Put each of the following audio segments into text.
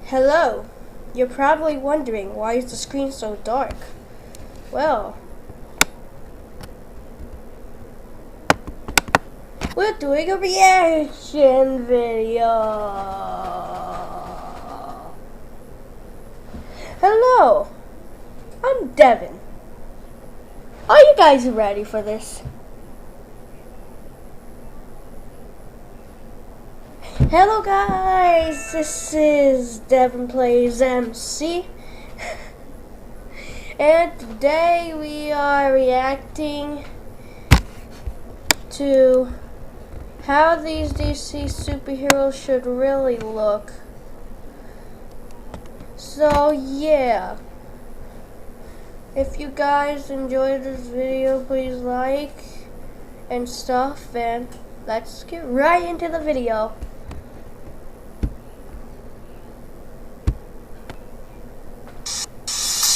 Hello. You're probably wondering why is the screen so dark? Well, we're doing a reaction video. Hello. I'm Devin. Are you guys ready for this? Hello guys, this is Devin Plays MC, and today we are reacting to how these DC superheroes should really look. So yeah, if you guys enjoyed this video, please like and stuff, and let's get right into the video.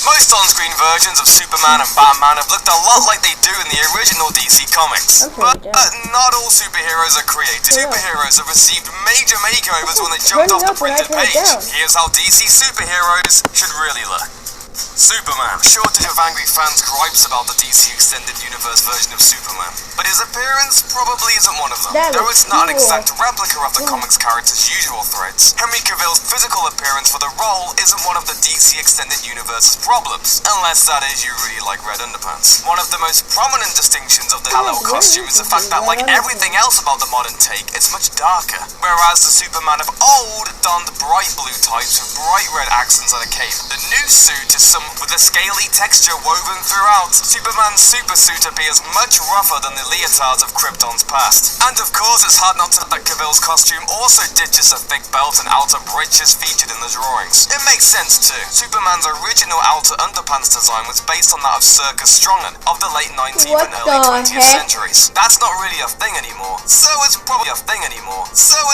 Most on-screen versions of Superman and Batman have looked a lot like they do in the original DC comics. But not all superheroes are created. Superheroes have received major makeovers when they jumped off the printed page. Here's how DC superheroes should really look. Superman. Shortage of angry fans gripes about the DC Extended Universe version of Superman, but his appearance probably isn't one of them. Though it's not an exact replica of the comics character's usual threats, Henry Cavill's physical appearance for the role isn't one of the DC Extended Universe's problems, unless that is you really like red underpants. One of the most prominent distinctions of the Halo costume is the fact that, like everything else about the modern take, it's much darker, whereas the Superman of old donned bright blue types with bright red accents and a cape. The new suit is some with a scaly texture woven throughout. Superman's supersuit appears much rougher than the leotards of Krypton's past. And of course, it's hard not to that Cavill's costume also ditches a thick belt and outer breeches featured in the drawings. It makes sense too. Superman's original outer underpants design was based on that of Circus Strongen of the late 19th and early 20th centuries. That's not really a thing anymore. So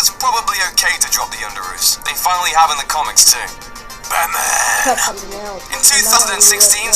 it's probably okay to drop the underoos. They finally have in the comics too. Batman. In 2016,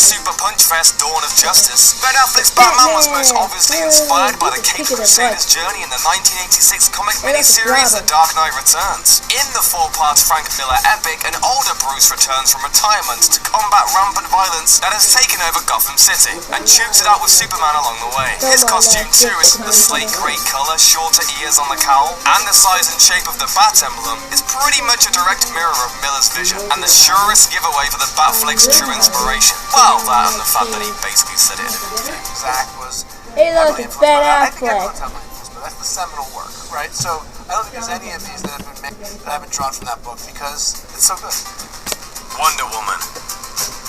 Super Punch Fest Dawn of Justice, Ben Affleck's Batman was most obviously inspired by the Caped Crusader's journey in the 1986 comic miniseries The Dark Knight Returns. In the four-part Frank Miller epic, an older Bruce returns from retirement to combat rampant violence that has taken over Gotham City, and shoots it out with Superman along the way. His costume too is the slate grey colour, shorter ears on the cowl, and the size and shape of the bat emblem is pretty much a direct mirror of Miller's vision, and the surest giveaway for the Batfleck's true inspiration. Well, that and the fact that he basically said it in a video. Zach was... Hey look, it's Ben Affleck. That's the seminal work, right? So, I don't think there's any of these that have been made, that have been drawn from that book because it's so good. Wonder Woman.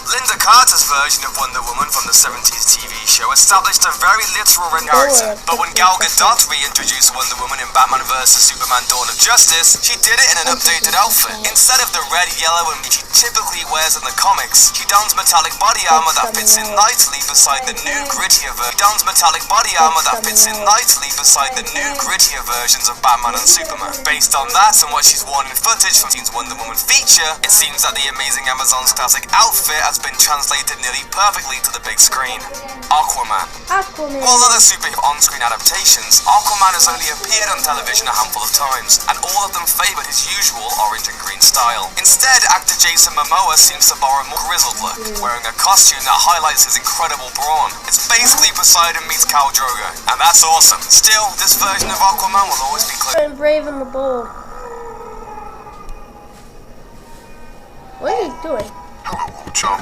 Linda Carter's version of Wonder Woman from the 70s TV show established a very literal character, but when Gal Gadot reintroduced Wonder Woman in Batman vs Superman Dawn of Justice, she did it in an updated outfit. Instead of the red, yellow, and she typically wears in the comics, she dons metallic body armor that fits in nicely beside the new grittier versions of Batman and Superman. Based on that and what she's worn in footage from the Wonder Woman feature, it seems that the Amazing Amazon's classic outfit has been translated nearly perfectly to the big screen. Aquaman. While other superhero on-screen adaptations, Aquaman has only appeared on television a handful of times, and all of them favoured his usual orange and green style. Instead, actor Jason Momoa seems to borrow a more grizzled look, wearing a costume that highlights his incredible brawn. It's basically Poseidon meets Khal Drogo, and that's awesome. Still, this version of Aquaman will always be close. Brave and the Bold. What are you doing? Hello, old chum.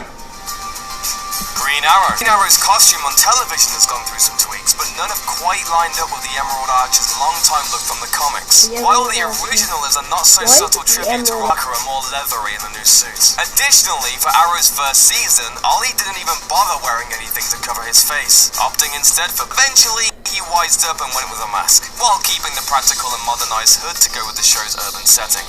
Green Arrow. Green Arrow's costume on television has gone through some tweaks, but none have quite lined up with the Emerald Archer's long-time look from the comics. While the original is a not-so-subtle tribute to Rocker and more leathery in the new suit. Additionally, for Arrow's first season, Ollie didn't even bother wearing anything to cover his face, opting instead for... Eventually, he wised up and went with a mask, while keeping the practical and modernized hood to go with the show's urban setting.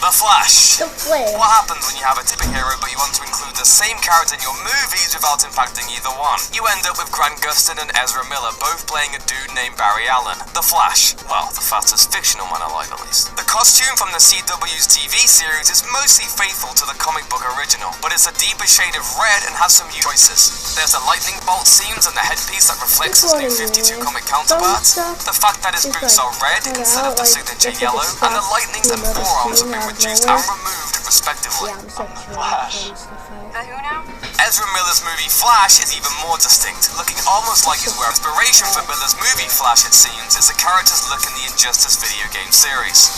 The Flash. What happens when you have a superhero but you want to include the same character in your movies without impacting either one? You end up with Grant Gustin and Ezra Miller both playing a dude named Barry Allen. The Flash. Well, the fastest fictional man alive at least. The costume from the CW's TV series is mostly faithful to the comic book original, but it's a deeper shade of red and has some new choices. There's the lightning bolt seams and the headpiece that reflects his new 52 comic counterpart. The fact that his boots are red instead of the signature yellow, and the lightnings and forearms have been reduced and removed respectively. Yeah, I'm so Flash. The who now? Ezra Miller's movie Flash is even more distinct, looking almost like he's wearing inspiration for Miller's movie Flash, it seems, is the character's look in the Injustice video game series.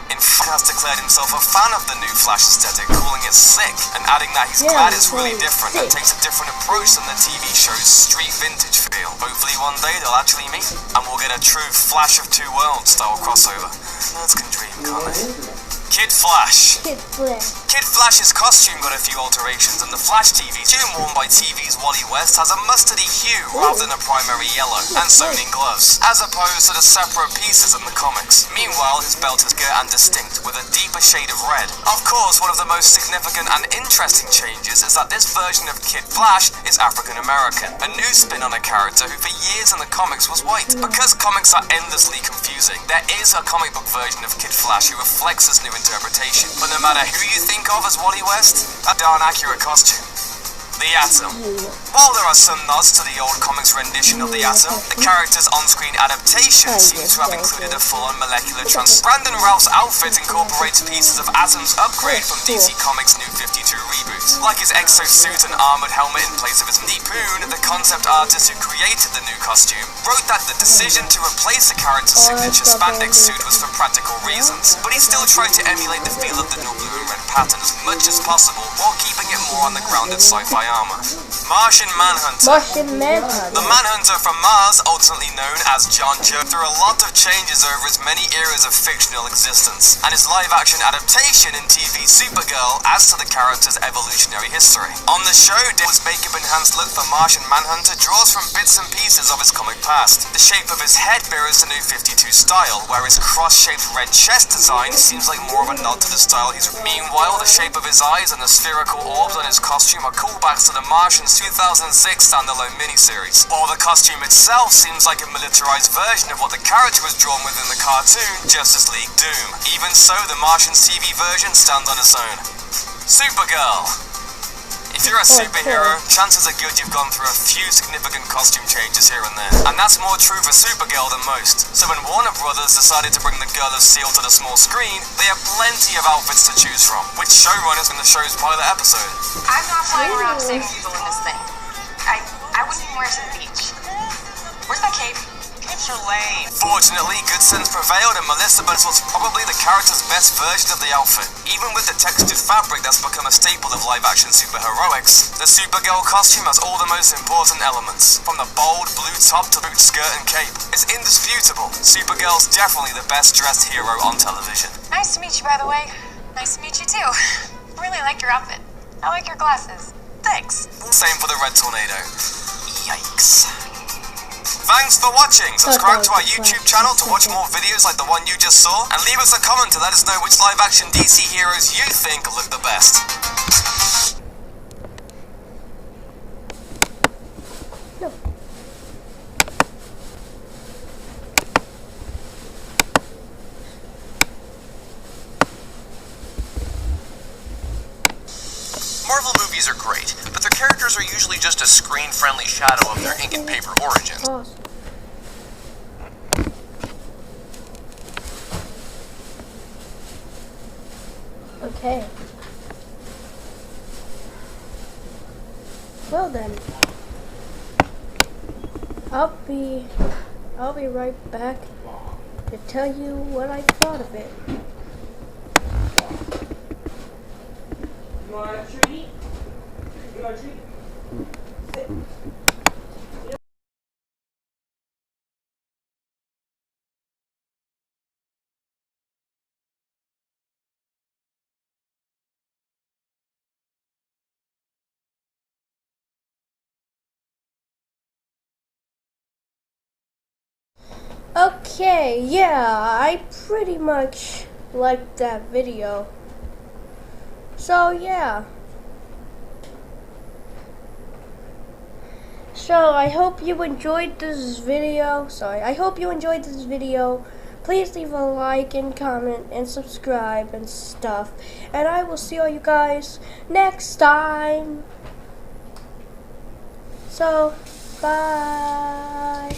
In fact, has declared himself a fan of the new Flash aesthetic, calling it sick, and adding that he's glad it's really different and takes a different approach than the TV show's street vintage feel. Hopefully one day they'll actually meet, and we'll get a true Flash of Two Worlds style crossover. Nerds can dream, can't they? Kid Flash. Kid Flash. Kid Flash's costume got a few alterations, and the Flash TV costume worn by TV's Wally West has a mustardy hue rather than a primary yellow, and sewn in gloves, as opposed to the separate pieces in the comics. Meanwhile, his belt is clear and distinct, with a deeper shade of red. Of course, one of the most significant and interesting changes is that this version of Kid Flash is African American, a new spin on a character who for years in the comics was white. Because comics are endlessly confusing, there is a comic book version of Kid Flash who reflects this new interpretation. But no matter who you think of as Wally West, a darn accurate costume. The Atom. While there are some nods to the old comics rendition of the Atom, the character's on-screen adaptation seems to have included a full-on molecular Brandon Routh's outfit incorporates pieces of Atom's upgrade from DC Comics' New 52 reboot. Like his exosuit and armored helmet in place of his Poon, the concept artist who created the new costume, wrote that the decision to replace the character's signature spandex suit was for practical reasons, but he still tried to emulate the feel of the new blue and red pattern as much as possible while keeping it more on the grounded sci-fi armor. Martian Manhunter. The Manhunter from Mars, ultimately known as John Joe, through a lot of changes over his many eras of fictional existence, and his live-action adaptation in TV Supergirl adds to the character's evolutionary history. On the show, Dale's makeup-enhanced look for Martian Manhunter draws from bits and pieces of his comic past. The shape of his head mirrors the New 52 style, where his cross-shaped red chest design seems like more of a nod to the style he's... Meanwhile, the shape of his eyes and the spherical orbs on his costume are callbacks to the Martian's 2006 standalone miniseries, while the costume itself seems like a militarized version of what the character was drawn with in the cartoon Justice League Doom. Even so, the Martian's TV version stands on its own. Supergirl. If you're a superhero, chances are good you've gone through a few significant costume changes here and there. And that's more true for Supergirl than most. So when Warner Brothers decided to bring the Girl of Steel to the small screen, they have plenty of outfits to choose from, which showrunners in the show's pilot episode. I'm not flying around saving people in this thing. I wouldn't even wear it to the beach. Where's that cape? Capes are lame. Fortunately, good sense prevailed and Melissa Benoist was probably the character's best version of the outfit. Even with the textured fabric that's become a staple of live-action superheroics, the Supergirl costume has all the most important elements, from the bold blue top to boot skirt and cape. It's indisputable. Supergirl's definitely the best-dressed hero on television. Nice to meet you, by the way. Nice to meet you, too. I really liked your outfit. I like your glasses. Thanks. Same for the Red Tornado. Yikes. Thanks for watching. Subscribe to our YouTube channel to watch more videos like the one you just saw, and leave us a comment to let us know which live-action DC heroes you think look the best. No. Marvel movies are great, but their characters are usually just a screen-friendly shadow of their ink and paper origins. Pause. Okay. Well then, I'll be right back to tell you what I thought of it. You want a treat? You want a treat? Sit. Okay, yeah, I pretty much liked that video. So yeah. So I hope you enjoyed this video. I hope you enjoyed this video. Please leave a like and comment and subscribe and stuff. And I will see all you guys next time. So, bye.